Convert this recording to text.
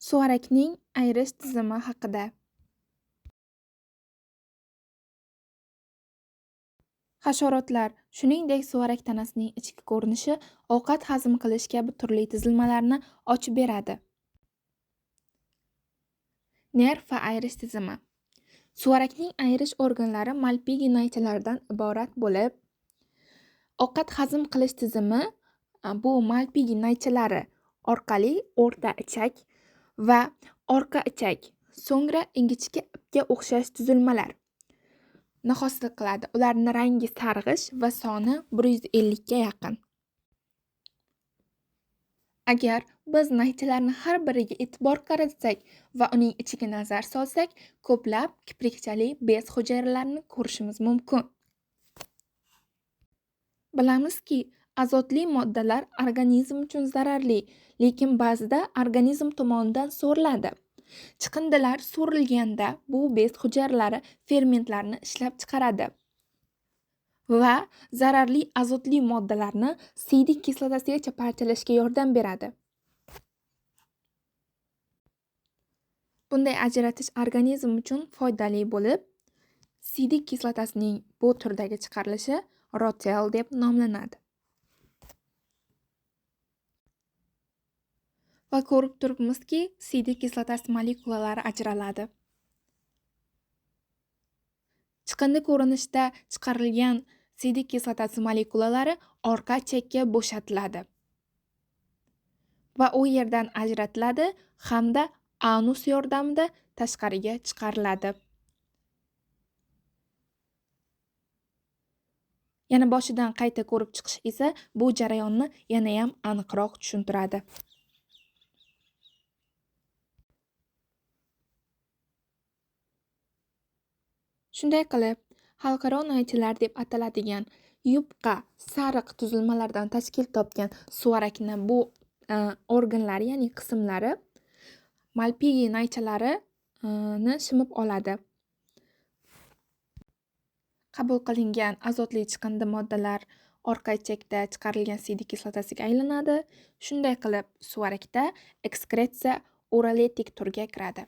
Suvarakning ayrish tizimi haqida. Hasharotlar, shuningdek suvarak tanasining ichki ko'rinishi ovqat hazm qilish kabi turli tizilmalarni ochib beradi. Nerv va ayrish tizimi. Suvarakning ayrish organlari Malpighi naychalaridan iborat bo'lib, ovqat hazm qilish tizimi bu Malpighi naychalari orqali o'rta ichak va orqa ichak, so'ngra ingichka ipga o'xshash tuzilmalar hosil qiladi. Ularning rangi sarg'ish va soni 150 ga yaqin. Agar biz naychalarni har biriga e'tibor qaratsak va uning ichiga nazar solsak, ko'plab kiprikchali bez hujayralarini ko'rishimiz mumkin. Bilamizki, azotli moddalar organizm uchun zararli, lekin ba'zida organizm tomonidan so'riladi. Chiqindilar so'rilganda bu bez hujayralari fermentlarni ishlab chiqaradi va zararli azotli moddalarni siydik kislotasigacha parchalashga yordam beradi. Bunday ajratish organizm uchun foydali bo'lib, siydik kislotasining bu turdagi chiqarilishi rotel deb nomlanadi. Va ko'rib turibmizki, siydik kislotasi molekulalari ajraladi. Chiqindi ko'rinishda chiqarilgan siydik kislotasi molekulalari orqa ichakka bo'shatiladi va u yerdan ajratiladi hamda anus yordamida tashqariga chiqariladi. Yana boshidan qayta ko'rib chiqish esa bu jarayonni yana ham aniqroq tushuntiradi. Shunday qilib, xalqaro naychalar deb ataladigan yupqa sariq tuzilmalardan tashkil topgan suvarakni bu organlari, ya'ni qismlari Malpighi naychalarini shimib oladi. Qabul qilingan azotli chiqindi moddalar orqa ichakda chiqarilgan siydik kislotasiga aylanadi. Shunday qilib, suvarakda ekskretsiya uraletik turga kiradi.